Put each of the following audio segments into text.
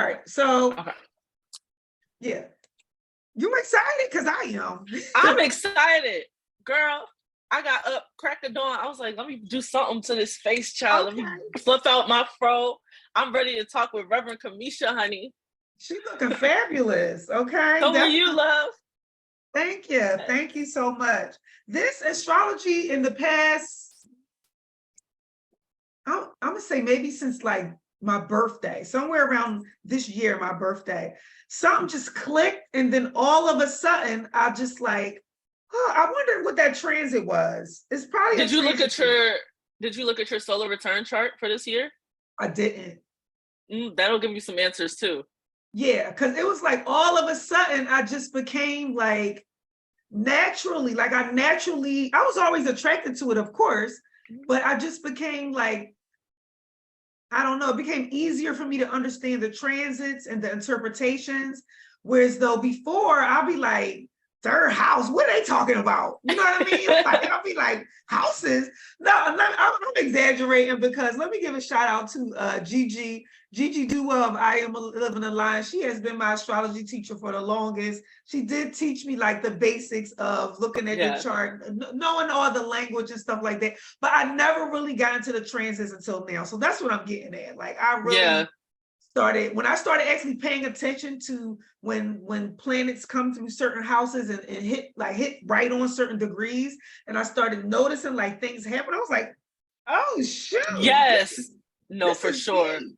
right. So, Okay. yeah. You excited? Because I am. I'm excited. Girl, I got up, crack of dawn. I was like, let me do something to this face, child. Okay. Let me flip out my fro. I'm ready to talk with Reverend Kimesha, honey. She's looking fabulous. Okay. So are you, love. Thank you. Thank you so much. This astrology in the past, I'm gonna say maybe since like my birthday, somewhere around this year, my birthday, something just clicked, and then all of a sudden, I just like, oh, I wonder what that transit was. It's probably Did you look at your solar return chart for this year? I didn't. That'll give you some answers too. Yeah, because it was like all of a sudden I just became like naturally, like I was always attracted to it, of course, but I just became like, I don't know, it became easier for me to understand the transits and the interpretations. Whereas though before I'll be like, third house, what are they talking about? You know what I mean? Like, I'll be like, houses? No, I'm exaggerating, because let me give a shout out to Gigi Duwa of I Am Living a Line. She has been my astrology teacher for the longest. She did teach me like the basics of looking at your chart, knowing all the language and stuff like that. But I never really got into the transits until now. So that's what I'm getting at. Like I really when I started actually paying attention to when planets come through certain houses and hit right on certain degrees, and I started noticing like things happen, I was like, oh shoot. Yes. No, for sure. Deep.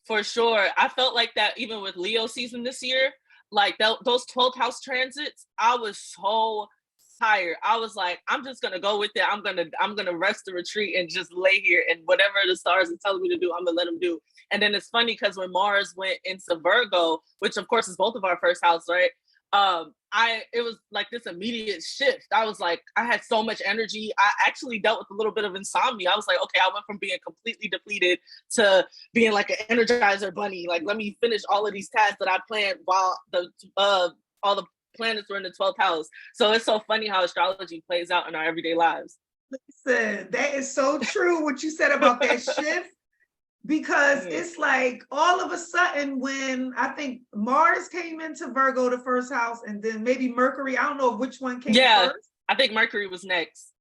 For sure. I felt like that even with Leo season this year, like those 12th house transits, I was so tired. I was like, I'm just gonna go with it. I'm gonna rest the retreat and just lay here, and whatever the stars are telling me to do, I'm gonna let them do. And then it's funny because when Mars went into Virgo, which of course is both of our first house, right? It was like this immediate shift. I was like, I had so much energy. I actually dealt with a little bit of insomnia. I was like, okay, I went from being completely depleted to being like an energizer bunny. Like, let me finish all of these tasks that I planned while all the planets were in the 12th house. So it's so funny how astrology plays out in our everyday lives. Listen, that is so true what you said about that shift, because it's like all of a sudden when I think Mars came into Virgo, the first house, and then maybe Mercury, I don't know which one came first. I think Mercury was next.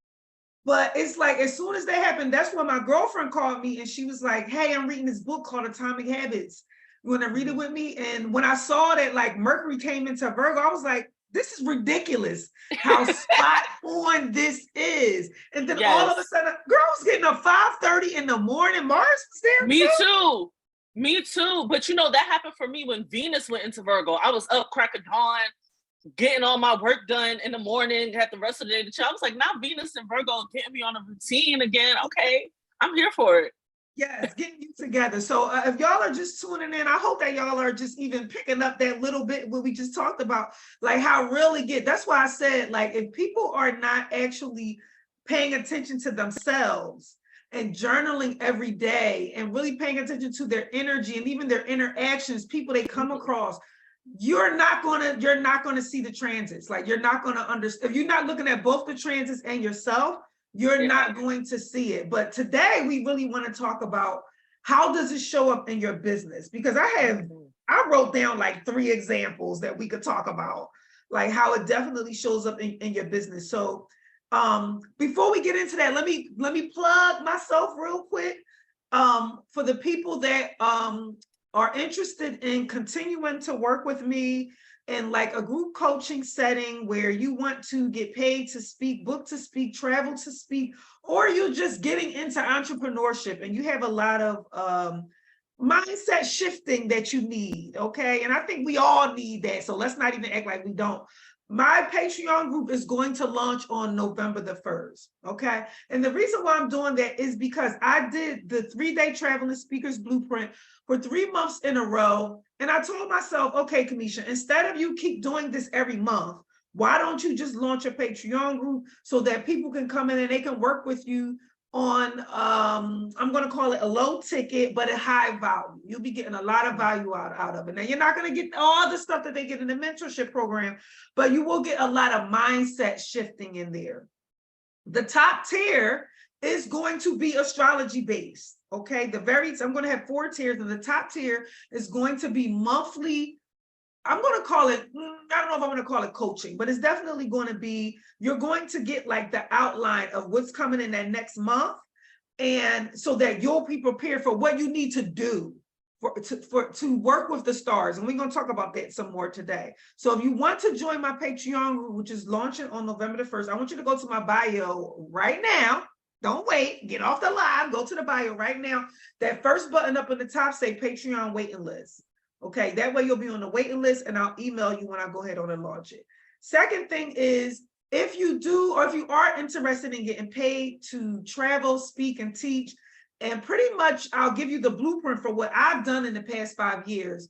But it's like as soon as that happened, that's when my girlfriend called me and she was like, hey, I'm reading this book called Atomic Habits. You want to read it with me? And when I saw that like Mercury came into Virgo, I was like, this is ridiculous how spot on this is. And then all of a sudden, girl was getting up 5:30 in the morning. Mars was there. Me too. But you know, that happened for me when Venus went into Virgo. I was up crack of dawn, getting all my work done in the morning, had the rest of the day to chill. I was like, now Venus and Virgo getting me on a routine again. Okay, I'm here for it. Yes, getting you together. So if y'all are just tuning in, I hope that y'all are just even picking up that little bit what we just talked about, like how that's why I said, like, if people are not actually paying attention to themselves and journaling every day and really paying attention to their energy and even their interactions, people they come across, you're not gonna see the transits. Like you're not gonna understand if you're not looking at both the transits and yourself. You're not going to see it. But today we really want to talk about how does it show up in your business? Because I wrote down like 3 examples that we could talk about, like how it definitely shows up in your business. So before we get into that, let me plug myself real quick. For the people that are interested in continuing to work with me in like a group coaching setting where you want to get paid to speak, book to speak, travel to speak, or you're just getting into entrepreneurship and you have a lot of mindset shifting that you need, okay? And I think we all need that, so let's not even act like we don't. My Patreon group is going to launch on November the 1st, okay? And the reason why I'm doing that is because I did the 3-day traveling speakers blueprint for 3 months in a row. And I told myself, okay, Kimesha, instead of you keep doing this every month, why don't you just launch a Patreon group so that people can come in and they can work with you on, I'm going to call it a low ticket, but a high value. You'll be getting a lot of value out of it. Now, you're not going to get all the stuff that they get in the mentorship program, but you will get a lot of mindset shifting in there. The top tier is going to be astrology based. Okay, I'm going to have 4 tiers, and the top tier is going to be monthly. I'm going to call it, I don't know if I'm going to call it coaching, but it's definitely going to be, you're going to get like the outline of what's coming in that next month. And so that you'll be prepared for what you need to do to work with the stars. And we're going to talk about that some more today. So if you want to join my Patreon group, which is launching on November the 1st, I want you to go to my bio right now. Don't wait, get off the live, go to the bio right now. That first button up in the top say Patreon waiting list. Okay, that way you'll be on the waiting list, and I'll email you when I go ahead on and launch it. Second thing is, if you do, or if you are interested in getting paid to travel, speak, and teach, and pretty much I'll give you the blueprint for what I've done in the past 5 years.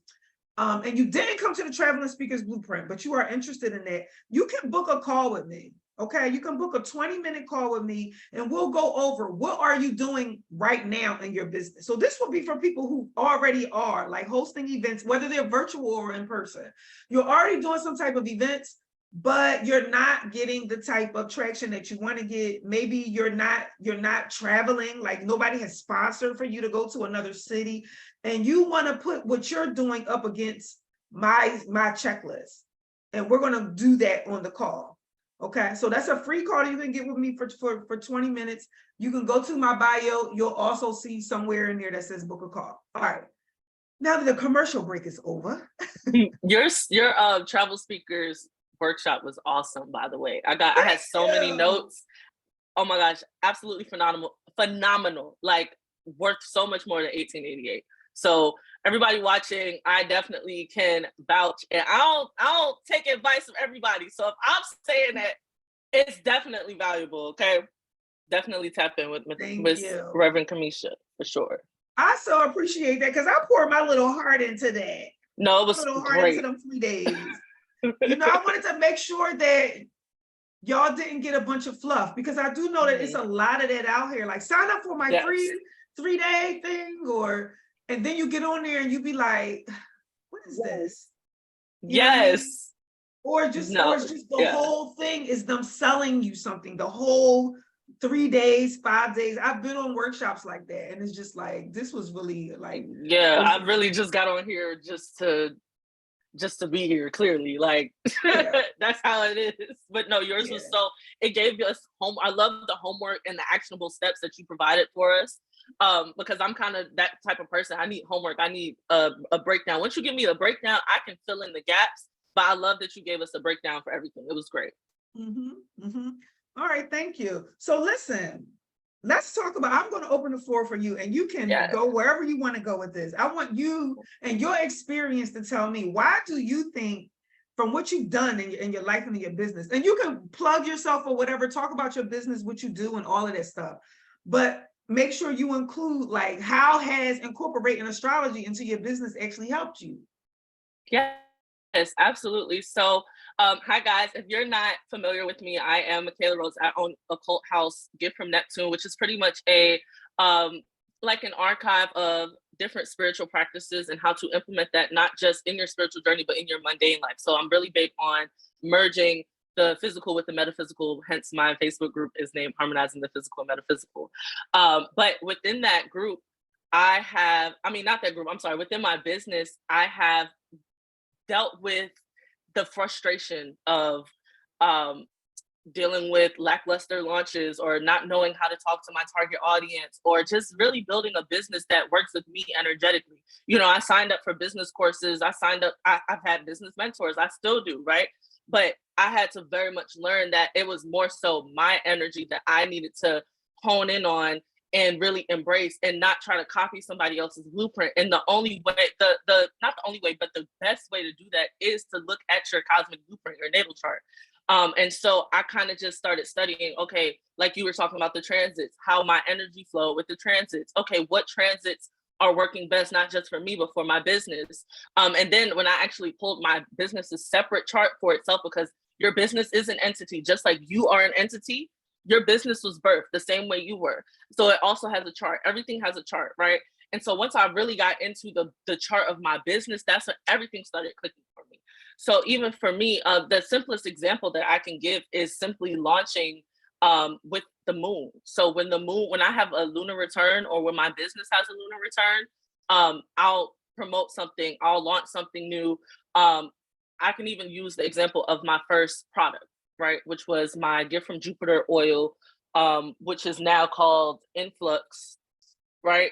And you didn't come to the Traveling Speakers Blueprint, but you are interested in that, you can book a call with me. Okay, you can book a 20-minute call with me, and we'll go over what are you doing right now in your business. So this will be for people who already are like hosting events, whether they're virtual or in person. You're already doing some type of events, but you're not getting the type of traction that you want to get. Maybe you're not traveling, like nobody has sponsored for you to go to another city, and you want to put what you're doing up against my checklist, and we're going to do that on the call. Okay, so that's a free call you can get with me for 20 minutes. You can go to my bio. You'll also see somewhere in there that says book a call. All right, now that the commercial break is over. Your travel speakers workshop was awesome, by the way. I had so many notes. Oh my gosh, absolutely phenomenal, like worth so much more than 1888. So everybody watching, I definitely can vouch, and I don't take advice from everybody. So if I'm saying that, it's definitely valuable. Okay, definitely tap in with Reverend Kimesha for sure. I so appreciate that, because I poured my little heart into that. No, it was great. Into them 3 days. I wanted to make sure that y'all didn't get a bunch of fluff, because I do know that it's a lot of that out here. Like, sign up for my free 3-day thing, and then you get on there and you be like, what is this? Yes. Or it's just the whole thing is them selling you something, the whole 3 days, 5 days. I've been on workshops like that, and it's just like, this was really like, I really just got on here just to be here, clearly, like that's how it is. But no, yours was it gave us I love the homework and the actionable steps that you provided for us, because I'm kind of that type of person. I need homework, I need a breakdown. Once you give me a breakdown, I can fill in the gaps, but I love that you gave us a breakdown for everything. It was great. All right, thank you. So listen, let's talk about, I'm going to open the floor for you, and you can go wherever you want to go with this. I want you and your experience to tell me, why do you think, from what you've done in your life and in your business, and you can plug yourself or whatever, talk about your business, what you do and all of that stuff, but make sure you include, like, how has incorporating astrology into your business actually helped you? Yes, absolutely. So hi guys, if you're not familiar with me, I am Mikaya Rose. I own Occult House Gift from Neptune, which is pretty much a like an archive of different spiritual practices and how to implement that, not just in your spiritual journey, but in your mundane life. So I'm really big on merging the physical with the metaphysical, hence my Facebook group is named Harmonizing the Physical and Metaphysical. But within that group, within my business, I have dealt with the frustration of dealing with lackluster launches, or not knowing how to talk to my target audience, or just really building a business that works with me energetically. I signed up for business courses. I've had business mentors. I still do, right? But I had to very much learn that it was more so my energy that I needed to hone in on and really embrace, and not try to copy somebody else's blueprint. And the only way, not the only way, but the best way to do that is to look at your cosmic blueprint, your natal chart. And so I kind of just started studying, okay, like you were talking about the transits, how my energy flow with the transits. Okay, what transits are working best, not just for me, but for my business. And then when I actually pulled my business's separate chart for itself, because your business is an entity, just like you are an entity, your business was birthed the same way you were. So it also has a chart. Everything has a chart, right? And so once I really got into the chart of my business, that's when everything started clicking for me. So even for me, the simplest example that I can give is simply launching with the moon. So when I have a lunar return, or when my business has a lunar return, I'll promote something, I'll launch something new. I can even use the example of my first product, right? Which was my Gift from Jupiter oil, which is now called Influx, right?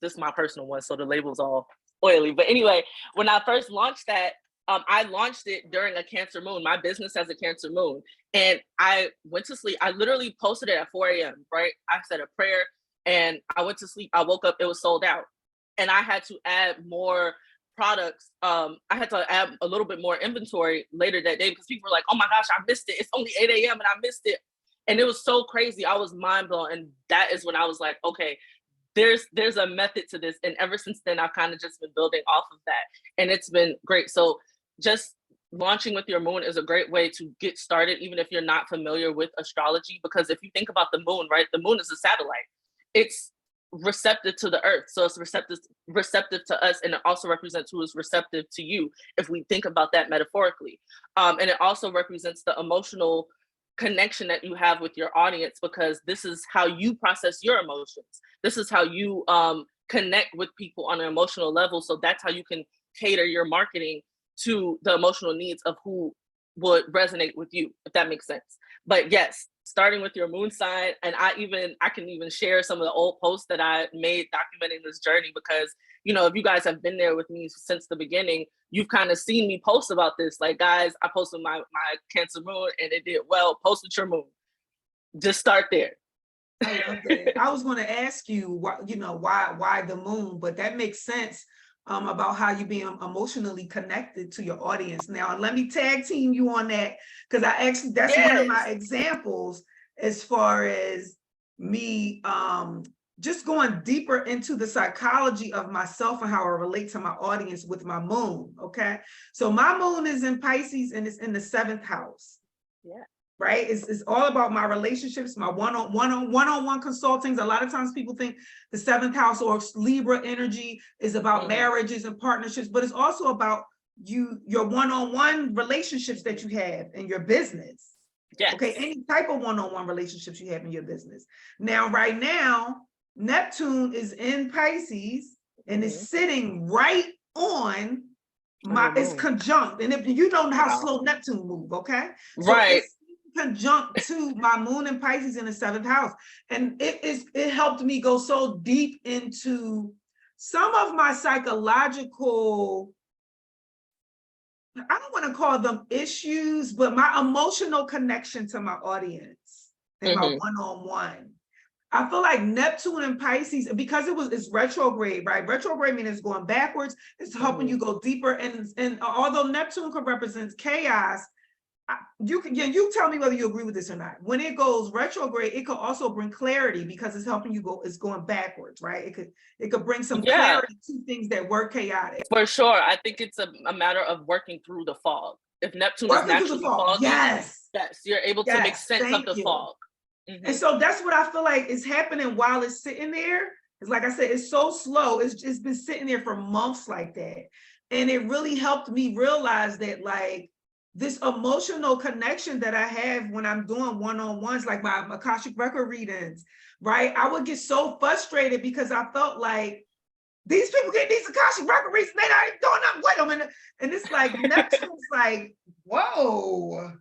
This is my personal one, so the label's all oily. But anyway, when I first launched that, I launched it during a Cancer moon. My business has a Cancer moon. And I went to sleep. I literally posted it at 4 a.m., right? I said a prayer and I went to sleep. I woke up, it was sold out. And I had to add more products. I had to add a little bit more inventory later that day because people were like, oh my gosh, I missed it. It's only 8 a.m. and I missed it. And it was so crazy. I was mind blown. And that is when I was like, okay, there's a method to this. And ever since then, I've kind of just been building off of that. And it's been great. So just launching with your moon is a great way to get started, even if you're not familiar with astrology. Because if you think about the moon, right, the moon is a satellite. It's receptive to the earth. So it's receptive to us. And it also represents who is receptive to you, if we think about that metaphorically. And it also represents the emotional connection that you have with your audience, because this is how you process your emotions. This is how you connect with people on an emotional level. So that's how you can cater your marketing to the emotional needs of who would resonate with you, if that makes sense. But yes, starting with your moon sign, and I can even share some of the old posts that I made documenting this journey, because if you guys have been there with me since the beginning, you've kind of seen me post about this. Like, guys, I posted my Cancer moon and it did well. Post with your moon. Just start there. I love that. I was going to ask you why the moon, but that makes sense about how you being emotionally connected to your audience. Now, let me tag team you on that, because that's one of my examples as far as me just going deeper into the psychology of myself and how I relate to my audience with my moon. Okay, so my moon is in Pisces and it's in the 7th house. Yeah. Right? It's all about my relationships, my one-on-one consultings. A lot of times people think the 7th house or Libra energy is about marriages and partnerships, but it's also about your one-on-one relationships that you have in your business. Yes. Okay, any type of one-on-one relationships you have in your business. Now, right now, Neptune is in Pisces and is sitting right on it's conjunct. And if you don't know how slow Neptune move, okay? So right. It's conjunct to my moon and Pisces in the 7th house. And it helped me go so deep into some of my psychological, I don't want to call them issues, but my emotional connection to my audience and my one-on-one. I feel like Neptune and Pisces, because it's retrograde, right? Retrograde means it's going backwards. It's helping you go deeper. And although Neptune can represent chaos, you tell me whether you agree with this or not. When it goes retrograde, it could also bring clarity, because it's helping you it's going backwards, right? It could bring some clarity to things that were chaotic. For sure. I think it's a matter of working through the fog. If Neptune is naturally foggy, yes, you're able to make sense of the fog. And so that's what I feel like is happening while it's sitting there. It's like I said, it's so slow. It's been sitting there for months like that. And it really helped me realize that, like, this emotional connection that I have when I'm doing one-on-ones, like my Akashic record readings, right? I would get so frustrated because I felt like these people get these Akashic record readings, they're not even doing nothing with them. And it's like, Neptune's like, whoa,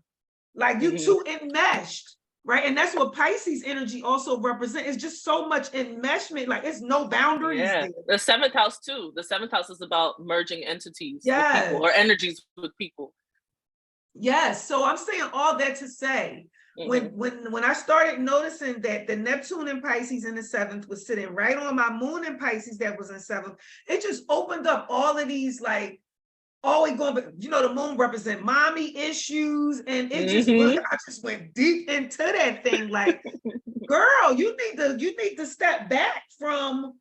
like you too enmeshed. Right. And that's what Pisces energy also represents. It's just so much enmeshment, like it's no boundaries. Yeah. The 7th house too. The 7th house is about merging entities with people, or energies with people. Yes. So I'm saying all that to say, when I started noticing that the Neptune in Pisces in the 7th was sitting right on my moon in Pisces that was in 7th, it just opened up all of these, like, always going, but the moon represent mommy issues, and it just I just went deep into that thing. Like, girl, you need to step back from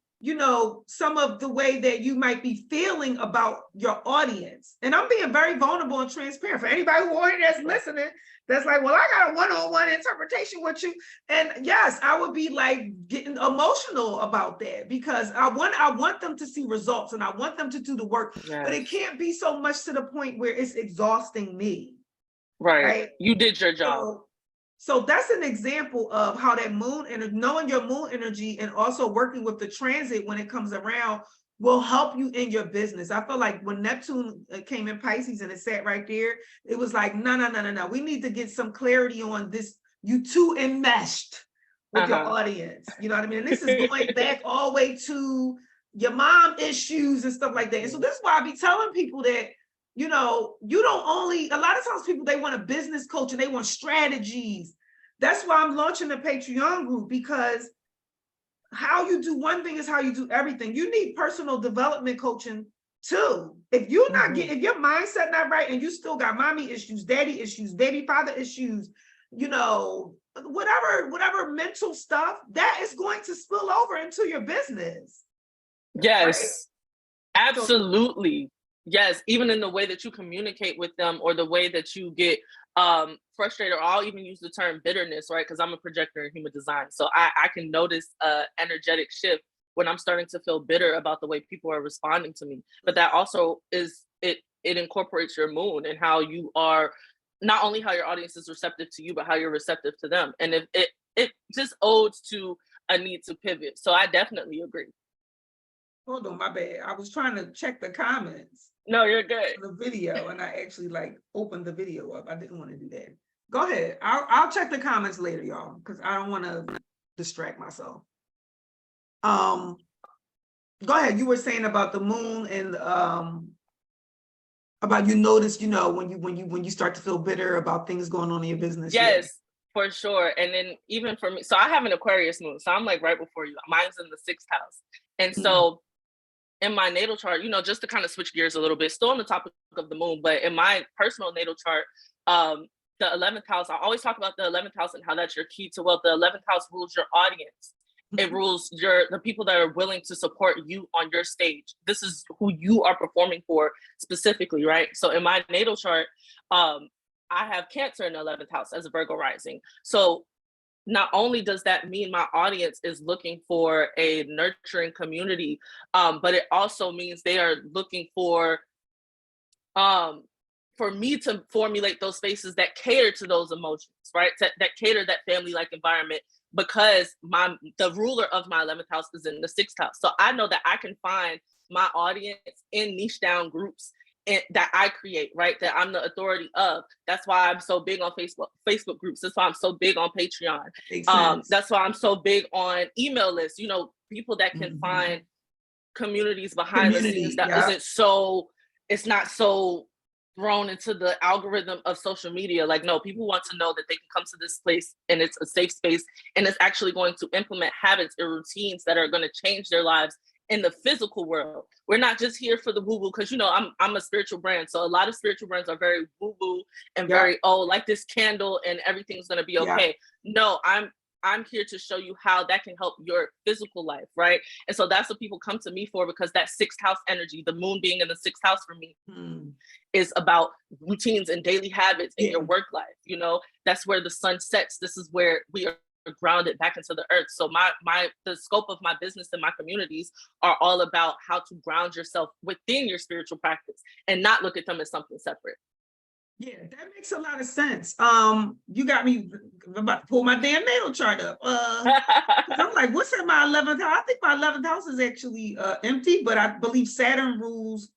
some of the way that you might be feeling about your audience. And I'm being very vulnerable and transparent for anybody who already that's listening. That's like, well, I got a one-on-one interpretation with you. And yes, I would be like getting emotional about that, because I want them to see results and I want them to do the work, but it can't be so much to the point where it's exhausting me. Right. You did your job. So that's an example of how that moon energy, knowing your moon energy and also working with the transit when it comes around will help you in your business. I feel like when Neptune came in Pisces and it sat right there, it was like, no. We need to get some clarity on this. You too enmeshed with your audience. You know what I mean? And this is going back all the way to your mom issues and stuff like that. And so this is why I be telling people that, you know, you don't only, a lot of times people, they want a business coach and they want strategies. That's why I'm launching a Patreon group, because how you do one thing is how you do everything. You need personal development coaching too. If you're not getting, if your mindset not right and you still got mommy issues, daddy issues, baby father issues, you know, whatever mental stuff, that is going to spill over into your business. Yes, right? Absolutely. Yes, even in the way that you communicate with them or the way that you get frustrated, or I'll even use the term bitterness, right? Because I'm a projector in human design. So I can notice energetic shift when I'm starting to feel bitter about the way people are responding to me. But that also is, it incorporates your moon and how you are, not only how your audience is receptive to you, but how you're receptive to them. And if it just odes to a need to pivot. So I definitely agree. Hold on, my bad. I was trying to check the comments. No, you're good. The video, and I actually like opened the video up. I didn't want to do that. Go ahead. I'll check the comments later, y'all, because I don't want to distract myself. Go ahead. You were saying about the moon and about, you notice, you know, when you start to feel bitter about things going on in your business. Yes. Yeah. For sure. And then even for me, so I have an Aquarius moon, so I'm like right before you. Mine's in the 6th house. And so in my natal chart, you know, just to kind of switch gears a little bit, still on the topic of the moon, but in my personal natal chart, the 11th house, I always talk about the 11th house and how that's your key to wealth. The 11th house rules your audience. It rules the people that are willing to support you on your stage. This is who you are performing for specifically, right? So in my natal chart, I have Cancer in the 11th house as a Virgo rising. So not only does that mean my audience is looking for a nurturing community, but it also means they are looking for me to formulate those spaces that cater to those emotions, right? That cater that family-like environment, because the ruler of my 11th house is in the 6th house. So I know that I can find my audience in niche down groups that I create, right? That I'm the authority of. That's why I'm so big on Facebook groups. That's why I'm so big on Patreon. That's why I'm so big on email lists. You know, people that can find communities behind the scenes that isn't so, it's not so thrown into the algorithm of social media. Like, no, people want to know that they can come to this place and it's a safe space and it's actually going to implement habits and routines that are going to change their lives in the physical world. We're not just here for the woo-woo, because, you know, I'm a spiritual brand. So a lot of spiritual brands are very woo-woo and very, like this candle and everything's going to be okay. No, I'm here to show you how that can help your physical life, right? And so that's what people come to me for, because that 6th house energy, the moon being in the 6th house for me, is about routines and daily habits in your work life. You know, that's where the sun sets. This is where we are grounded back into the earth. So the scope of my business and my communities are all about how to ground yourself within your spiritual practice and not look at them as something separate. Yeah, that makes a lot of sense. You got me about to pull my damn natal chart up. I'm like, what's in my 11th house? I think my 11th house is actually empty, but I believe Saturn rules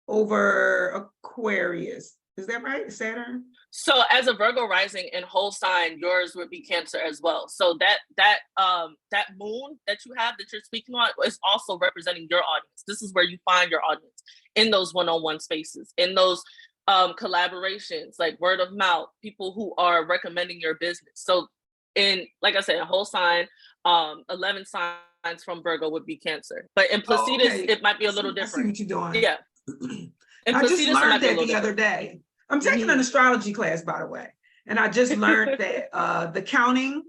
over Aquarius. Is that right, Saturn? So as a Virgo rising and whole sign, yours would be Cancer as well. So that moon that you have that you're speaking on is also representing your audience. This is where you find your audience, in those one-on-one spaces, in those collaborations, like word of mouth, people who are recommending your business. So in, like I said, a whole sign, 11 signs from Virgo would be Cancer. But in Placidus, it might be a little different. I see what you're doing. Yeah. I just learned that the other day. I'm taking an astrology class, by the way. And I just learned that the counting,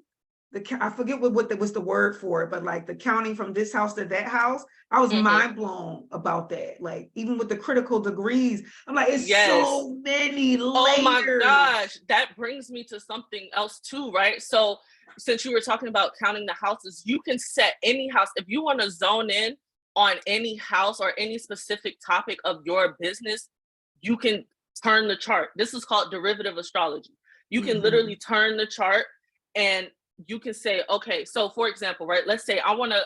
I forget what's the word for it, but like the counting from this house to that house, I was mind blown about that. Like, even with the critical degrees, I'm like, it's so many layers. Oh my gosh, that brings me to something else too, right? So since you were talking about counting the houses, you can set any house. If you want to zone in on any house or any specific topic of your business, you can turn the chart. This is called derivative astrology. You can literally turn the chart and you can say, okay, so for example, right, let's say I want to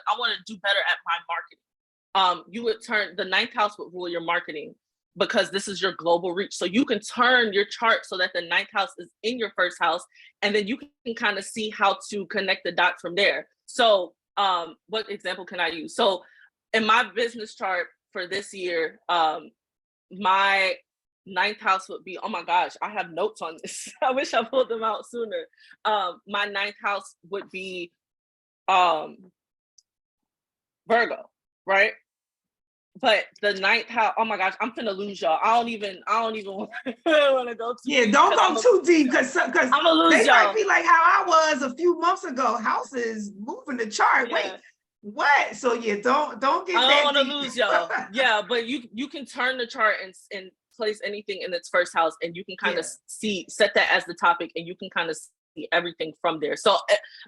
do better at my marketing. You would turn the ninth house would rule your marketing because this is your global reach. So you can turn your chart so that the ninth house is in your first house, and then you can kind of see how to connect the dots from there. So what example can I use? So in my business chart for this year, my ninth house would be, oh my gosh, I have notes on this. I wish I pulled them out sooner. My ninth house would be Virgo, right? But the ninth house, oh my gosh, I'm finna lose y'all. I don't even want to go too deep. Don't go too deep because I'm gonna lose they y'all. might be like how I was a few months ago. Houses moving the chart. Yeah. Wait, what? So yeah, don't get I that don't want deep. to lose y'all. Yeah, but you can turn the chart and place anything in its first house, and you can kind of set that as the topic, and you can kind of see everything from there. So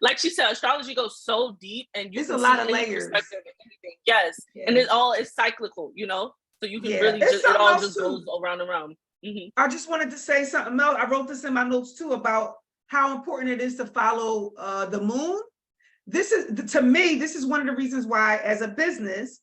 like she said, astrology goes so deep, and you It's can a lot see of any layers. perspective of anything. Yes. And it all is cyclical, you know, so you can really just, it all just goes around and around. I just wanted to say something else. I wrote this in my notes too about how important it is to follow the moon. This is, to me, this is one of the reasons why, as a business,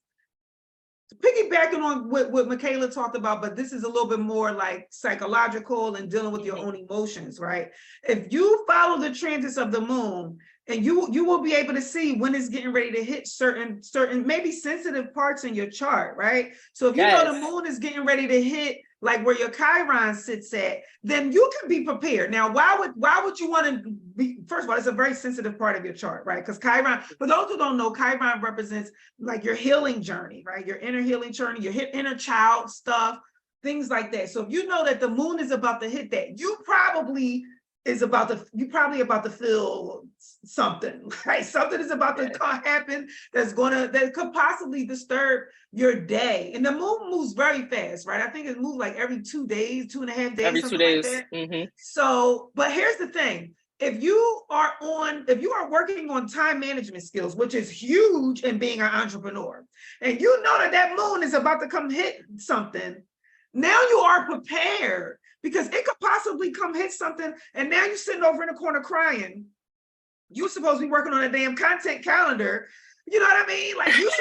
piggybacking on what Mikayla talked about, but this is a little bit more like psychological and dealing with your own emotions, right? If you follow the transits of the moon, and you will be able to see when it's getting ready to hit certain maybe sensitive parts in your chart, right? So if you know the moon is getting ready to hit like where your Chiron sits at, then you can be prepared. Now, why would you want to be, first of all, it's a very sensitive part of your chart, right? Because Chiron, for those who don't know, Chiron represents like your healing journey, right? Your inner healing journey, your inner child stuff, things like that. So if you know that the moon is about to hit that, you probably about to feel something, right? Something is about to happen that could possibly disturb your day. And the moon moves very fast, right? I think it moves like every 2 days, 2.5 days, every 2 days. like that. So, but here's the thing. If you are working on time management skills, which is huge in being an entrepreneur, and you know that moon is about to come hit something, now you are prepared, because it could possibly come hit something, and now you're sitting over in the corner crying. You're supposed to be working on a damn content calendar. You know what I mean? Like you're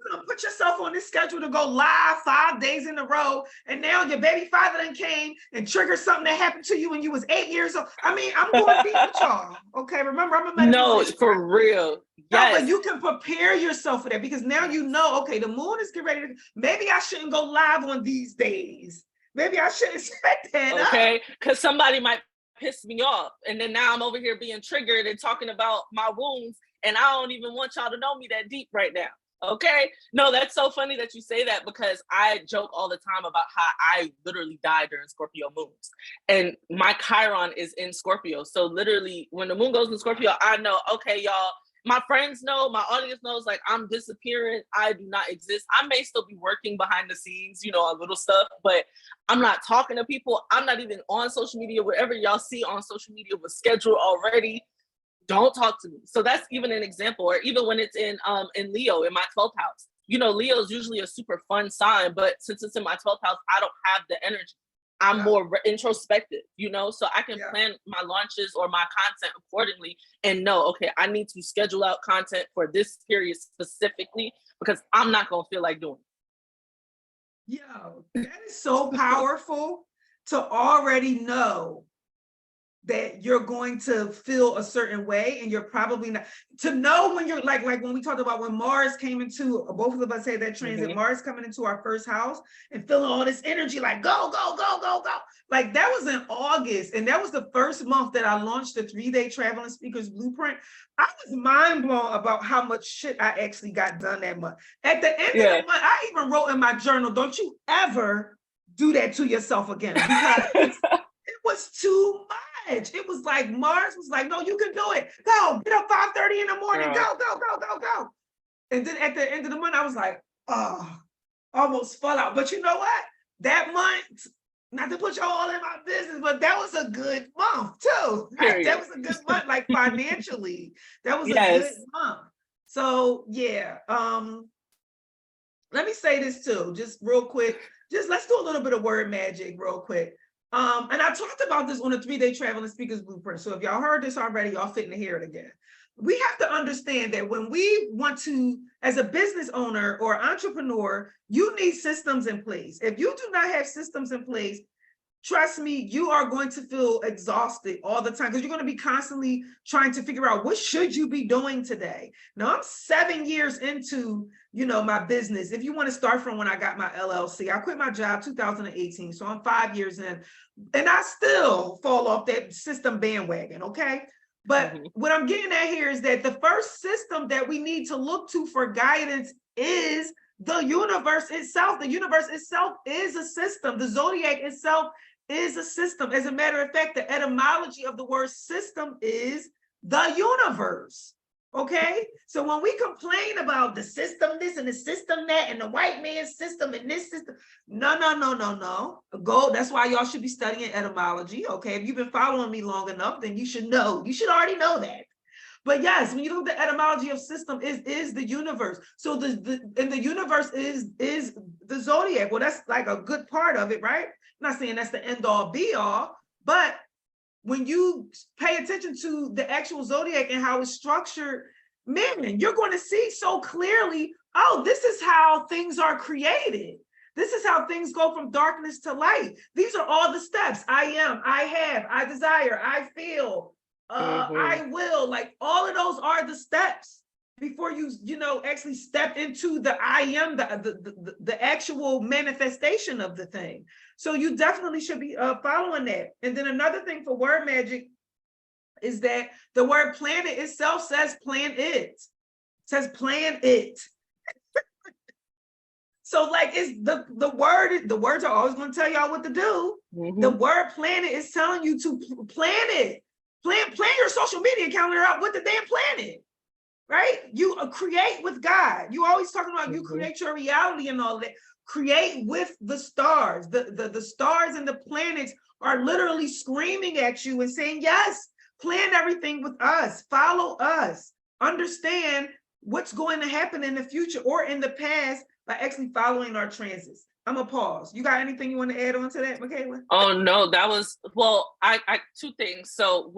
gonna put yourself on this schedule to go live 5 days in a row, and now your baby father done came and triggered something that happened to you when you was 8 years old. I mean, I'm going deep with y'all. Okay, remember, I'm a No, for real. No, but you can prepare yourself for that, because now you know, okay, the moon is getting ready to, maybe I shouldn't go live on these days. Maybe I shouldn't set that up. Because somebody might piss me off, and then now I'm over here being triggered and talking about my wounds, and I don't even want y'all to know me that deep right now. Okay, no, that's so funny that you say that, because I joke all the time about how I literally die during Scorpio moons, and my Chiron is in Scorpio. So literally when the moon goes in Scorpio, I know, okay, y'all, my friends know, my audience knows, like, I'm disappearing. I do not exist. I may still be working behind the scenes, you know, on little stuff, but I'm not talking to people. I'm not even on social media. Whatever y'all see on social media was scheduled already. Don't talk to me. So that's even an example. Or even when it's in Leo, in my 12th house. You know, Leo is usually a super fun sign, but since it's in my 12th house, I don't have the energy. I'm more introspective, you know, so I can plan my launches or my content accordingly and know, okay, I need to schedule out content for this period specifically, because I'm not going to feel like doing it. Yo, that is so powerful to already know that you're going to feel a certain way, and you're probably not, to know when you're like when we talked about when Mars came into, both of us had that transit, Mars coming into our first house and feeling all this energy, like go, go, go, go, go. Like that was in August, and that was the first month that I launched the 3-day traveling speakers blueprint. I was mind blown about how much shit I actually got done that month. At the end of the month, I even wrote in my journal, don't you ever do that to yourself again, because it was too much. It was like Mars was like, no, you can do it. Go, get up 5:30 in the morning. Go, go, go, go, go. And then at the end of the month, I was like, oh, almost fell out. But you know what? That month, not to put y'all all in my business, but that was a good month too. Right? That was a good month, like financially. That was a good month. So yeah. Let me say this too, just real quick. Just let's do a little bit of word magic real quick. And I talked about this on the 3-day traveling speakers blueprint. So if y'all heard this already, y'all fitting to hear it again. We have to understand that when we want to, as a business owner or entrepreneur, you need systems in place. If you do not have systems in place, trust me, you are going to feel exhausted all the time because you're going to be constantly trying to figure out what should you be doing today. Now I'm 7 years into, my business. If you want to start from when I got my LLC, I quit my job 2018. So I'm 5 years in and I still fall off that system bandwagon. Okay. But what I'm getting at here is that the first system that we need to look to for guidance is the universe itself. The universe itself is a system. The zodiac itself is a system. As a matter of fact, the etymology of the word system is the universe. Okay, so when we complain about the system this and the system that and the white man's system and this system, no. Go. That's why y'all should be studying etymology. Okay, if you've been following me long enough, then you should know. You should already know that. But yes, when you look at the etymology of system, is the universe. So the universe is the zodiac. Well, that's like a good part of it, right? I'm not saying that's the end all be all, but when you pay attention to the actual zodiac and how it's structured, man, you're going to see so clearly, oh, this is how things are created. This is how things go from darkness to light. These are all the steps. I am, I have, I desire, I feel, I will. Like all of those are the steps before you actually step into the I am, the actual manifestation of the thing. So you definitely should be following that. And then another thing for word magic is that the word planet itself says plan it. It says plan it. So like it's the words are always going to tell y'all what to do. The word planet is telling you to plan it. Plan your social media calendar out with the damn planet. Right? You create with God. You always talking about you create your reality and all that. Create with the stars. The stars and the planets are literally screaming at you and saying, yes, plan everything with us. Follow us. Understand what's going to happen in the future or in the past by actually following our transits. I'm gonna pause. You got anything you want to add on to that, Mikayla? Oh no, that was, well, I two things. So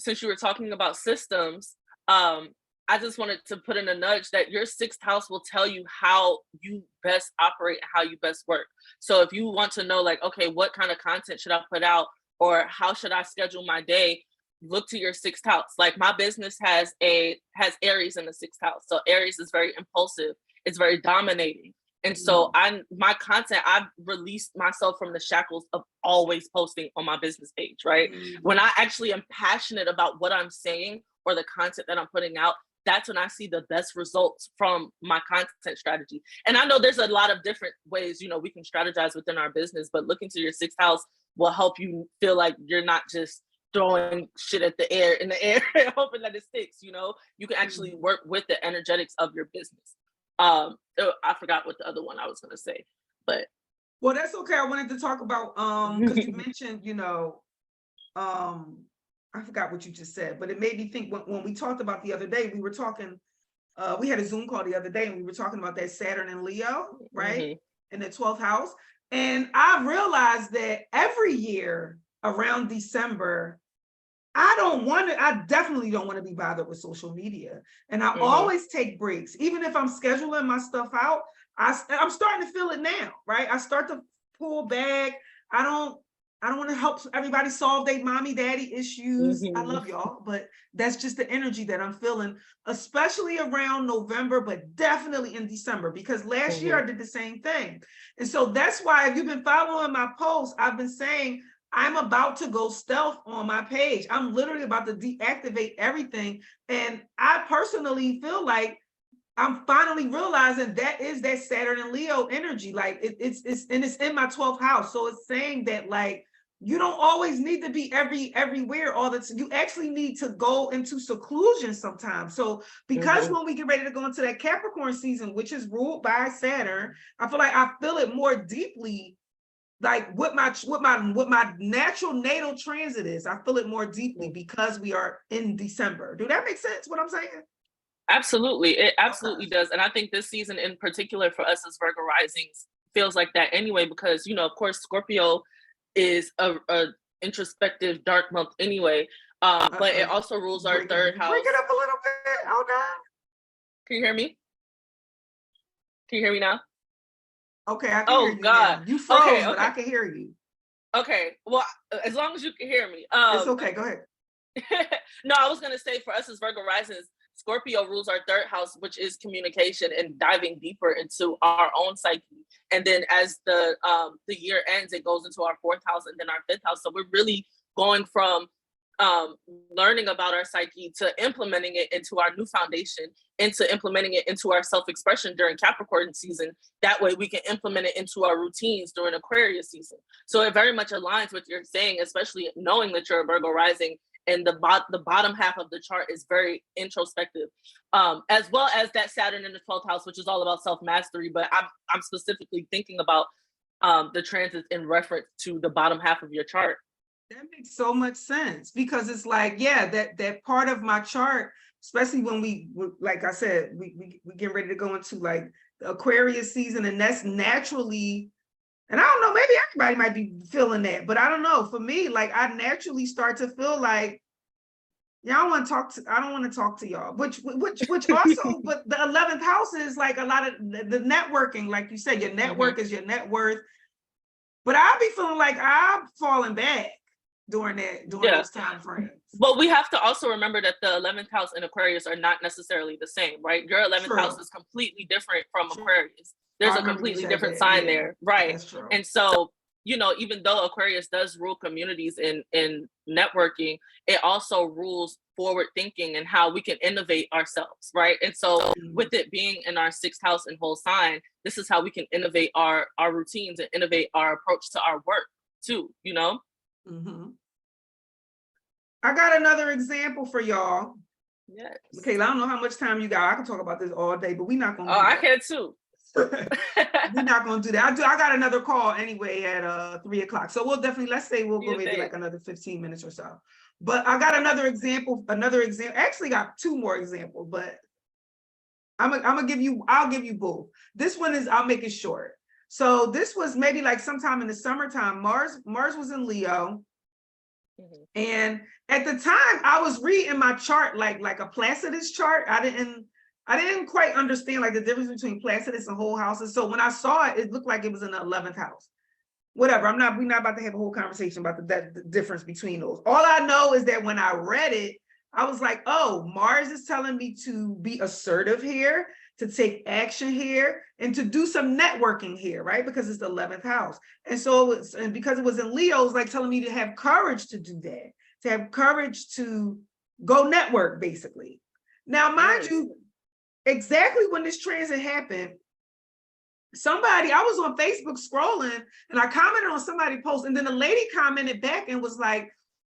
since you were talking about systems, I just wanted to put in a nudge that your 6th house will tell you how you best operate and how you best work. So if you want to know, like, okay, what kind of content should I put out or how should I schedule my day, look to your 6th house. Like my business has Aries in the 6th house. So Aries is very impulsive. It's very dominating. And so my content, I've released myself from the shackles of always posting on my business page, right? When I actually am passionate about what I'm saying or the content that I'm putting out, that's when I see the best results from my content strategy. And I know there's a lot of different ways, we can strategize within our business, but looking to your 6th house will help you feel like you're not just throwing shit in the air and hoping that it sticks, you can actually work with the energetics of your business. I forgot what the other one I was going to say, but. Well, that's okay. I wanted to talk about, because you mentioned, I forgot what you just said, but it made me think when we talked about the other day, we were talking, we had a Zoom call the other day and we were talking about that Saturn and Leo, right? In the 12th house. And I realized that every year around December, I definitely don't want to be bothered with social media. And I always take breaks. Even if I'm scheduling my stuff out, I'm starting to feel it now, right? I start to pull back. I don't want to help everybody solve their mommy daddy issues. I love y'all, but that's just the energy that I'm feeling, especially around November, but definitely in December, because last year I did the same thing. And so that's why if you've been following my posts, I've been saying I'm about to go stealth on my page. I'm literally about to deactivate everything. And I personally feel like I'm finally realizing that is that Saturn and Leo energy. Like it's in my 12th house. So it's saying that like, you don't always need to be everywhere all the time. You actually need to go into seclusion sometimes. So because when we get ready to go into that Capricorn season, which is ruled by Saturn, I feel it more deeply, like what my natural natal transit is. I feel it more deeply because we are in December. Do that make sense what I'm saying? Absolutely. It absolutely does. And I think this season in particular for us as Virgo risings feels like that anyway, because, of course, Scorpio is a introspective dark month anyway. But it also rules our third house. Break it up a little bit. Oh no. Can you hear me? Can you hear me now? Okay, I can hear you now. You froze, but I can hear you. Okay, well, as long as you can hear me. It's okay, go ahead. No, I was gonna say for us as Virgo risings, Scorpio rules our third house, which is communication and diving deeper into our own psyche. And then as the year ends, it goes into our fourth house and then our fifth house. So we're really going from learning about our psyche to implementing it into our new foundation, into implementing it into our self-expression during Capricorn season. That way we can implement it into our routines during Aquarius season. So it very much aligns with what you're saying, especially knowing that you're a Virgo rising and the bottom half of the chart is very introspective, as well as that Saturn in the 12th house, which is all about self-mastery. But I'm specifically thinking about the transits in reference to the bottom half of your chart. That makes so much sense, because it's like, yeah, that part of my chart, especially when we, like I said, we get ready to go into like the Aquarius season, and that's naturally, and I don't know, maybe everybody might be feeling that, but I don't know. For me, like I naturally start to feel like, yeah, I don't want to talk to y'all, which also, but the 11th house is like a lot of the networking, like you said, your network is your net worth. But I'll be feeling like I'm falling back during those time frames. But we have to also remember that the 11th house and Aquarius are not necessarily the same, right? Your 11th house is completely different from Aquarius. There's a completely different sign there, right? That's true. And so, you know, even though Aquarius does rule communities in networking, it also rules forward thinking and how we can innovate ourselves, right? And so with it being in our 6th house and whole sign, this is how we can innovate our routines and innovate our approach to our work too, you know? I got another example for y'all. Yes. Okay, I don't know how much time you got. I can talk about this all day, but we're not gonna do that. I can too. We're not gonna do that. I got another call anyway at 3 o'clock. So we'll definitely, let's say we'll go maybe like another 15 minutes or so. But I got another example. Actually got 2 more examples, but I'll give you both. This one I'll make it short. So this was maybe like sometime in the summertime. Mars was in Leo. And at the time I was reading my chart like a Placidus chart. I didn't quite understand like the difference between Placidus and whole houses. So when I saw it, it looked like it was in the 11th house. Whatever, we're not about to have a whole conversation about the difference between those. All I know is that when I read it, I was like, oh, Mars is telling me to be assertive here, to take action here, and to do some networking here, right? Because it's the 11th house. And so because it was in Leo, it was like telling me to have courage to do that, to have courage to go network, basically. Now, mind you, exactly when this transit happened, I was on Facebook scrolling and I commented on somebody's post, and then a lady commented back and was like,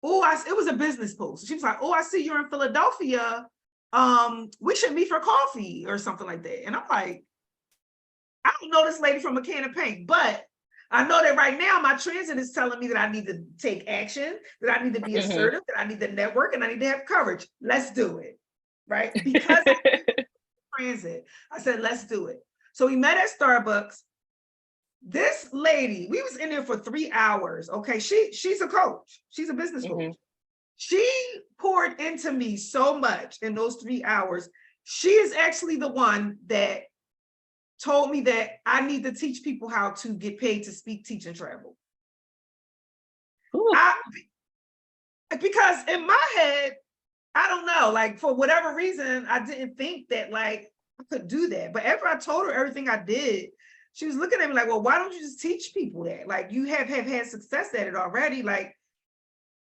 it was a business post. She was like, oh, I see you're in Philadelphia. We should meet for coffee or something like that. And I'm like, I don't know this lady from a can of paint, but I know that right now my transit is telling me that I need to take action, that I need to be assertive, that I need to network, and I need to have courage. Let's do it, right? Because transit, I said, let's do it. So we met at Starbucks. This lady, we was in there for 3 hours. Okay, she's a coach. She's a business coach. She poured into me so much in those 3 hours. She is actually the one that told me that I need to teach people how to get paid to speak, teach, and travel. Because in my head, I don't know, like for whatever reason, I didn't think that like I could do that. But after I told her everything I did, she was looking at me like, well, why don't you just teach people that? Like you have had success at it already. Like,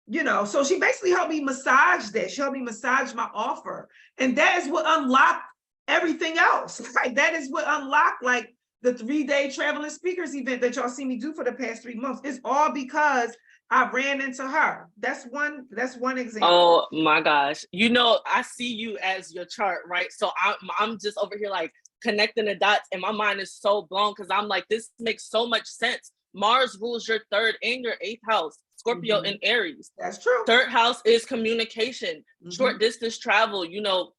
you know, so she basically helped me massage that. She helped me massage my offer. And that is what unlocked everything else. Like that is what unlocked like the 3-day traveling speakers event that y'all see me do for the past 3 months. It's all because I ran into her. That's one example. Oh my gosh. You know, I see you as your chart, right? So I'm just over here like connecting the dots and my mind is so blown because I'm like, this makes so much sense. Mars rules your 3rd and your 8th house. Scorpio in Aries. That's true. 3rd house is communication, short distance travel, you know,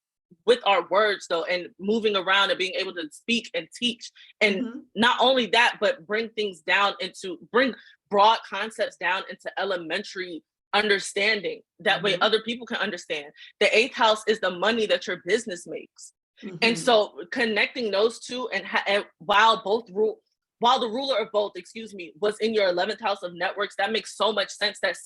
with our words though, and moving around and being able to speak and teach. And not only that, but bring things down into bring broad concepts down into elementary understanding. That way other people can understand. The eighth house is the money that your business makes. And so connecting those two, and while the ruler of both, was in your 11th house of networks, that makes so much sense that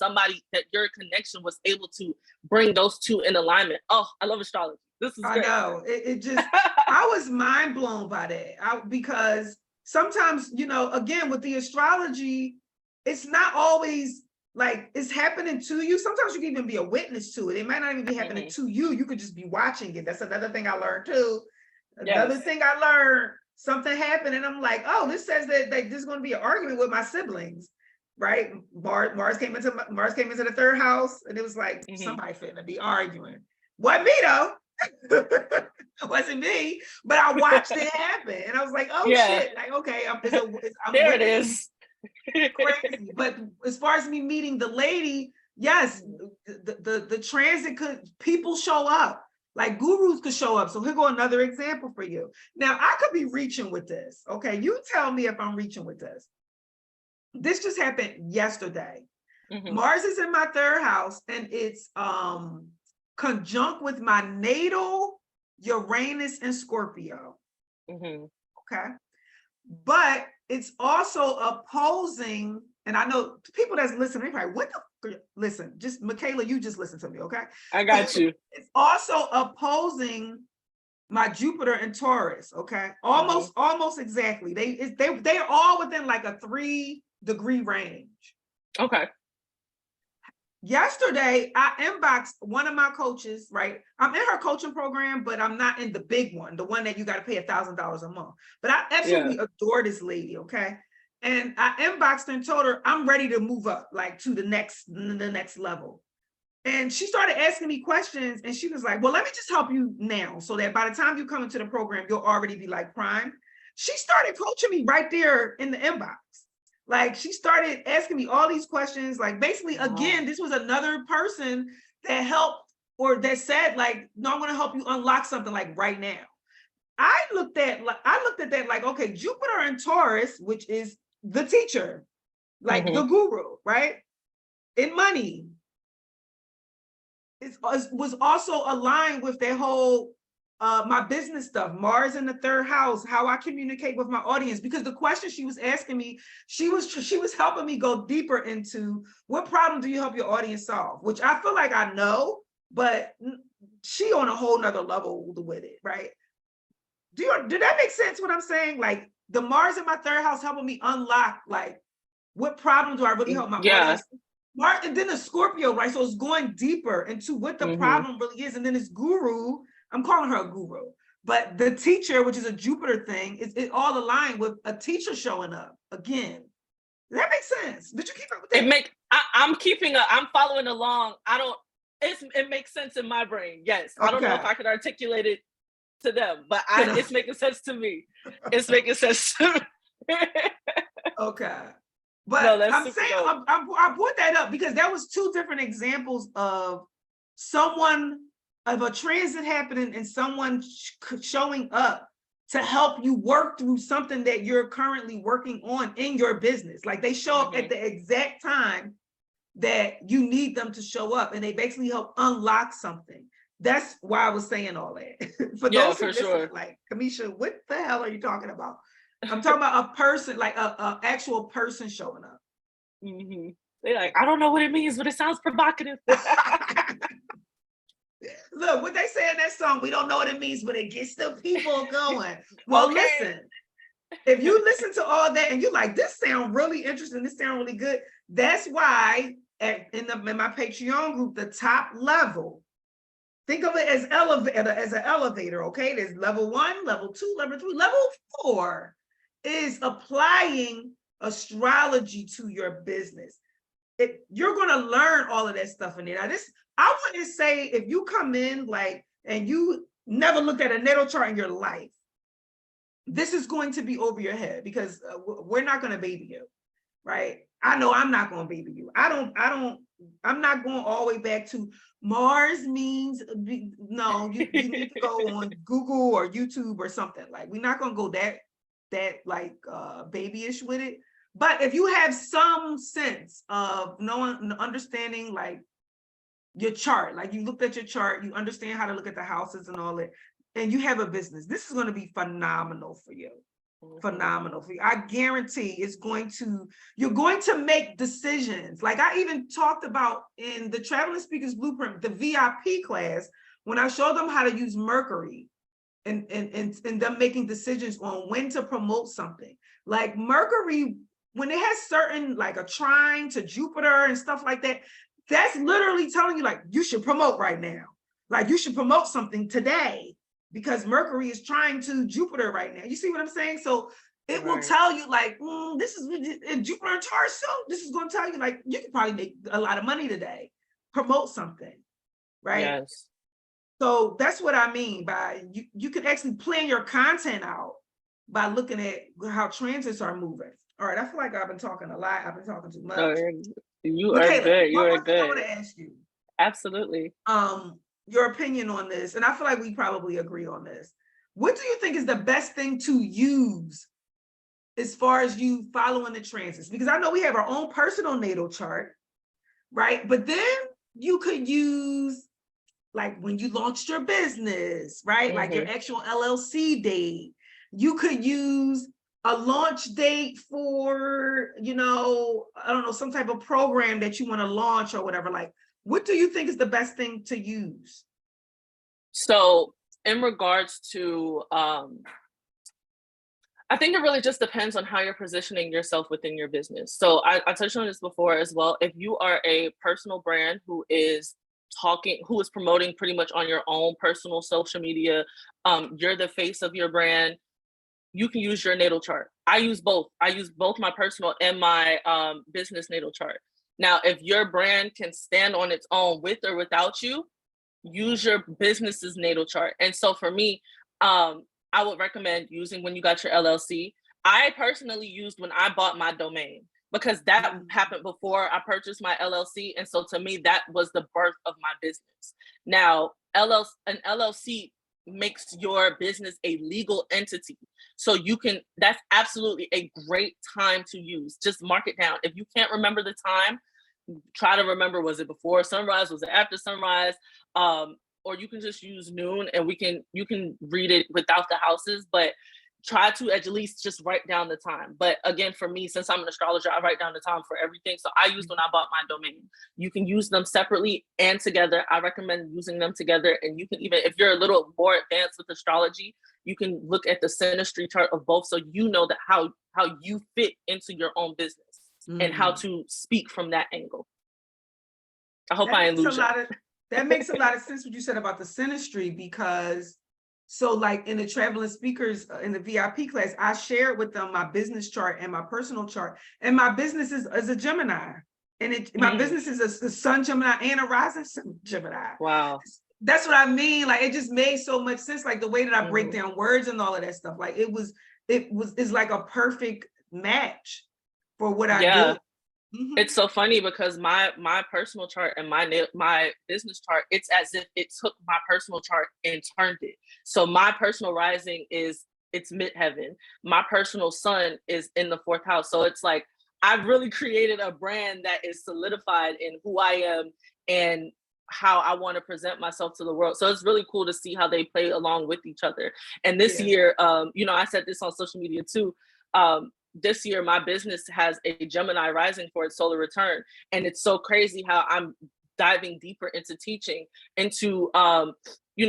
your connection was able to bring those two in alignment. Oh, I love astrology. This is great. I know. It just, I was mind blown by that. Because sometimes, again, with the astrology, it's not always like it's happening to you. Sometimes you can even be a witness to it. It might not even be happening to you. You could just be watching it. That's another thing I learned too. Another thing I learned, something happened and I'm like, oh, this says that there's going to be an argument with my siblings, right? Mars came into the third house and it was like, somebody finna be arguing. Wasn't me though. It wasn't me, but I watched it happen and I was like, oh shit, like, okay, there it is. Crazy. But as far as me meeting the lady, yes, the transit people show up, like gurus could show up. So here go another example for you. Now I could be reaching with this. Okay, you tell me if I'm reaching with this. This just happened yesterday. Mars is in my third house and it's conjunct with my natal Uranus and Scorpio. Okay, but it's also opposing, and I know people that's listening, right? Listen, just Michaela, you just listen to me, okay? I got you. It's also opposing my Jupiter and Taurus, okay? Almost exactly. They're all within like a 3-degree range. Okay. Yesterday, I inboxed one of my coaches, right? I'm in her coaching program, but I'm not in the big one, the one that you got to pay $1,000 a month. But I absolutely adore this lady, okay? And I inboxed her and told her I'm ready to move up, like to the next level. And she started asking me questions, and she was like, "Well, let me just help you now, so that by the time you come into the program, you'll already be like prime." She started coaching me right there in the inbox. Like she started asking me all these questions, like basically, again, this was another person that helped or that said like, no, I'm going to help you unlock something like right now. I looked at that like, okay, Jupiter and Taurus, which is the teacher, like the guru, right? In money, was also aligned with that whole my business stuff, Mars in the third house, how I communicate with my audience, because the question she was asking me, she was helping me go deeper into what problem do you help your audience solve, which I feel like I know, but she on a whole nother level with it, right? Did that make sense what I'm saying? Like the Mars in my third house helping me unlock like what problem do I really help my audience? Mars, and then the Scorpio, right? So it's going deeper into what the problem really is. And then this guru, I'm calling her a guru, but the teacher, which is a Jupiter thing, it all aligned with a teacher showing up again. Does that make sense? Did you keep up with that? I'm following along. It makes sense in my brain. Yes. Okay. I don't know if I could articulate it to them, but it's making sense to me. It's making sense to me. Okay. But no, I'm saying I brought that up because there was 2 different examples of a transit happening and someone showing up to help you work through something that you're currently working on in your business. Like they show up at the exact time that you need them to show up, and they basically help unlock something. That's why I was saying all that. For those who listen, like, Kimesha, what the hell are you talking about? I'm talking about a person, like a actual person showing up. They're like, I don't know what it means, but it sounds provocative. Look, what they say in that song, we don't know what it means, but it gets the people going. Well, listen, if you listen to all that and you're like, this sounds really interesting, this sounds really good, that's why in my Patreon group, the top level, think of it as an elevator, okay? There's level 1, level 2, level 3, level 4 is applying astrology to your business. You're going to learn all of that stuff in there. Now, I wouldn't say if you come in like, and you never looked at a natal chart in your life, this is going to be over your head because we're not going to baby you, right? I know I'm not going to baby you. I'm not going all the way back to Mars means, no, you need to go on Google or YouTube or something. Like, we're not going to go that like babyish with it. But if you have some sense of knowing, understanding like your chart, like you looked at your chart, you understand how to look at the houses and all that, and you have a business, this is going to be phenomenal for you. Phenomenal for you. I guarantee you're going to make decisions. Like I even talked about in the Traveling Speakers Blueprint, the VIP class, when I showed them how to use Mercury and them making decisions on when to promote something. Like Mercury, when it has certain, like a trine to Jupiter and stuff like that, that's literally telling you like, you should promote right now. Like you should promote something today because Mercury is trying to Jupiter right now. You see what I'm saying? So it will tell you like, this is in Jupiter and Taurus. So this is going to tell you like, you can probably make a lot of money today. Promote something, right? Yes. So that's what I mean by you can actually plan your content out by looking at how transits are moving. All right, I feel like I've been talking a lot. I've been talking too much. No, you are Mikayla, good. You are one thing I want good. to ask you. Absolutely. Your opinion on this, and I feel like we probably agree on this. What do you think is the best thing to use as far as you following the transits? Because I know we have our own personal natal chart, right? But then you could use like when you launched your business, right? Like your actual LLC date. You could use a launch date for, I don't know, some type of program that you want to launch or whatever. Like, what do you think is the best thing to use? So in regards to, I think it really just depends on how you're positioning yourself within your business. So I touched on this before as well. If you are a personal brand who is promoting pretty much on your own personal social media, you're the face of your brand, you can use your natal chart. I use both my personal and my business natal chart. Now, if your brand can stand on its own with or without you, use your business's natal chart. And so for me, I would recommend using when you got your LLC. I personally used when I bought my domain because that happened before I purchased my LLC. And so to me, that was the birth of my business. Now, an LLC makes your business a legal entity. So that's absolutely a great time to use. Just mark it down. If you can't remember the time, try to remember, was it before sunrise? Was it after sunrise? Or you can just use noon and you can read it without the houses, but try to at least just write down the time. But again, for me, since I'm an astrologer, I write down the time for everything. So I used when I bought my domain. You can use them separately and together. I recommend using them together. And you can even, if you're a little more advanced with astrology, you can look at the synastry chart of both. So you know that how you fit into your own business and how to speak from that angle. I hope I didn't lose you. That makes a lot of sense what you said about the synastry, because so like in the traveling speakers in the VIP class, I shared with them my business chart and my personal chart. And my business is a Gemini. And my business is a Sun Gemini and a rising Sun Gemini. Wow. That's what I mean. Like it just made so much sense. Like the way that I break down words and all of that stuff. Like it's like a perfect match for what I do. It's so funny because my personal chart and my business chart, it's as if it took my personal chart and turned it. So my personal rising it's midheaven. My personal sun is in the 4th house. So it's like I've really created a brand that is solidified in who I am and how I want to present myself to the world. So it's really cool to see how they play along with each other. And this year, I said this on social media too. This year, my business has a Gemini rising for its solar return. And it's so crazy how I'm diving deeper into teaching, into,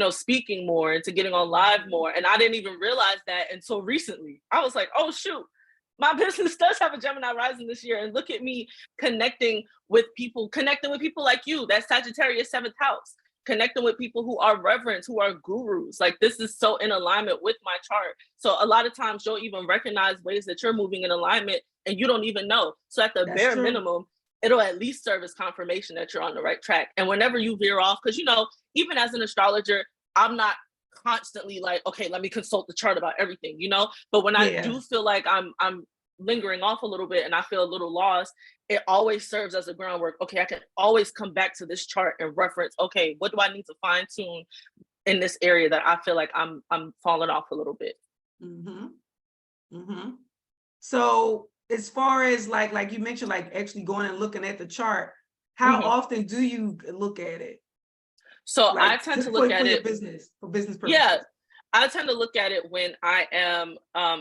speaking more, into getting on live more. And I didn't even realize that until recently. I was like, oh, shoot, my business does have a Gemini rising this year. And look at me connecting with people like you. That's Sagittarius 7th house. Connecting with people who are reverends, who are gurus. Like this is so in alignment with my chart. So a lot of times you'll even recognize ways that you're moving in alignment and you don't even know. So at the bare minimum, it'll at least serve as confirmation that you're on the right track. And whenever you veer off, because even as an astrologer, I'm not constantly like, okay, let me consult the chart about everything, But when I do feel like I'm lingering off a little bit and I feel a little lost, it always serves as a groundwork. Okay, I can always come back to this chart and reference, okay, what do I need to fine tune in this area that I feel like I'm falling off a little bit. So as far as like you mentioned, like actually going and looking at the chart, how often do you look at it? So Like, I tend to for look at your it business, for business purposes. Yeah, I tend to look at it when I am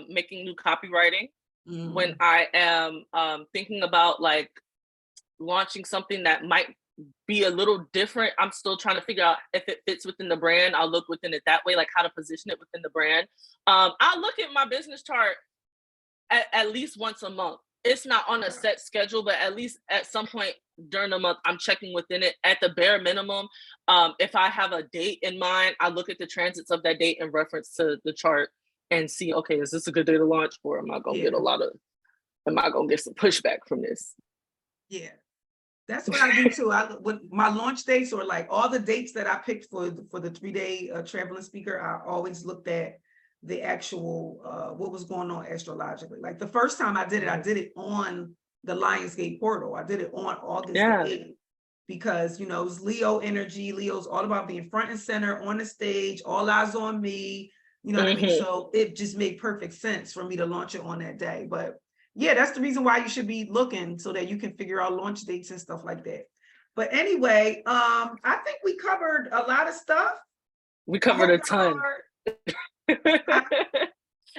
making new copywriting, when I am thinking about like launching something that might be a little different. I'm still trying to figure out if it fits within the brand. I'll look within it that way, like how to position it within the brand. I'll look at my business chart at least once a month. It's not on a set schedule, but at least at some point during the month, I'm checking within it at the bare minimum. If I have a date in mind, I look at the transits of that date in reference to the chart and see, okay, is this a good day to launch, or am I gonna get am I gonna get some pushback from this? Yeah, that's what I do too. With my launch dates, or like all the dates that I picked for the 3-day traveling speaker, I always looked at the actual what was going on astrologically. Like the first time I did it on the Lionsgate portal. I did it on August the 8th, because you know, it was Leo energy. Leo's all about being front and center on the stage, all eyes on me, you know what I mean? So it just made perfect sense for me to launch it on that day. But yeah, that's the reason why you should be looking, so that you can figure out launch dates and stuff like that. But anyway, I think we covered a lot of stuff. We covered a ton.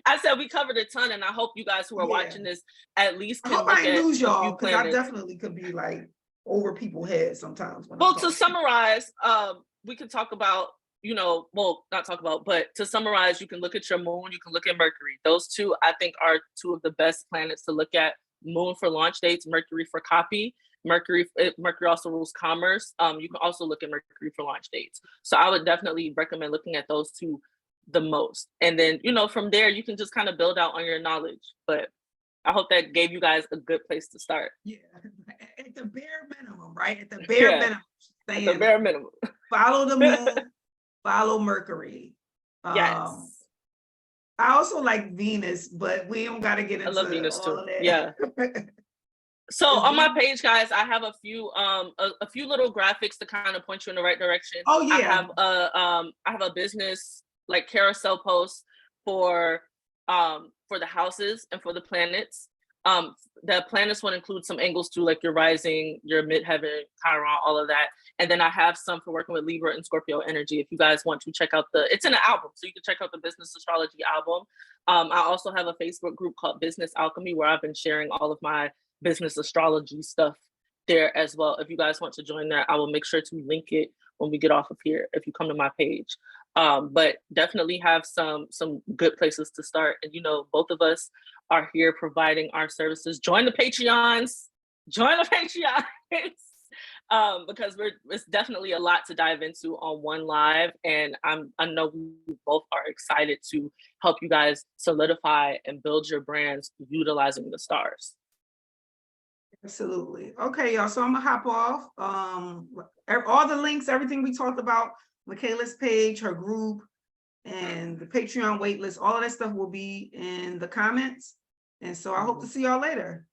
I said we covered a ton, and I hope you guys who are watching this at least can look at lose y'all, because I planets. definitely could be like over people's heads sometimes. Well, to summarize, we can talk about, you know, well, not talk about, but to summarize, you can look at your moon, you can look at Mercury. Those two, I think, are two of the best planets to look at. Moon for launch dates, Mercury for copy. Mercury also rules commerce. You can also look at Mercury for launch dates. So I would definitely recommend looking at those two the most. And then, you know, from there, you can just kind of build out on your knowledge. But I hope that gave you guys a good place to start. Yeah, at the bare minimum, right? At the bare minimum. At the bare minimum. Follow the moon, follow Mercury. Yes. I also like Venus, but we don't got to get into I love Venus all too. of that. Yeah. So on my page, guys, I have a few little graphics to kind of point you in the right direction. Oh yeah. I have a business like carousel post for the houses and for the planets. The planets would include some angles too, like your rising, your midheaven, Chiron, all of that. And then I have some for working with Libra and Scorpio energy. If you guys want to check out it's in an album, so you can check out the Business Astrology album. I also have a Facebook group called Business Alchemy, where I've been sharing all of my business astrology stuff there as well. If you guys want to join that, I will make sure to link it when we get off of here if you come to my page. But definitely have some good places to start. And you know, both of us are here providing our services. Join the Patreons, because it's definitely a lot to dive into on one live. And I know we both are excited to help you guys solidify and build your brands utilizing the stars. Absolutely. Okay, y'all. So I'm gonna hop off. All the links, everything we talked about, Michaela's page, her group, and the Patreon waitlist, all of that stuff will be in the comments. And so I hope to see y'all later.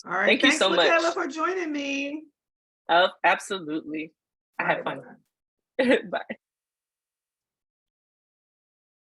All right. Thanks so Michaela, much for joining me. Oh, absolutely. I had fun. Bye.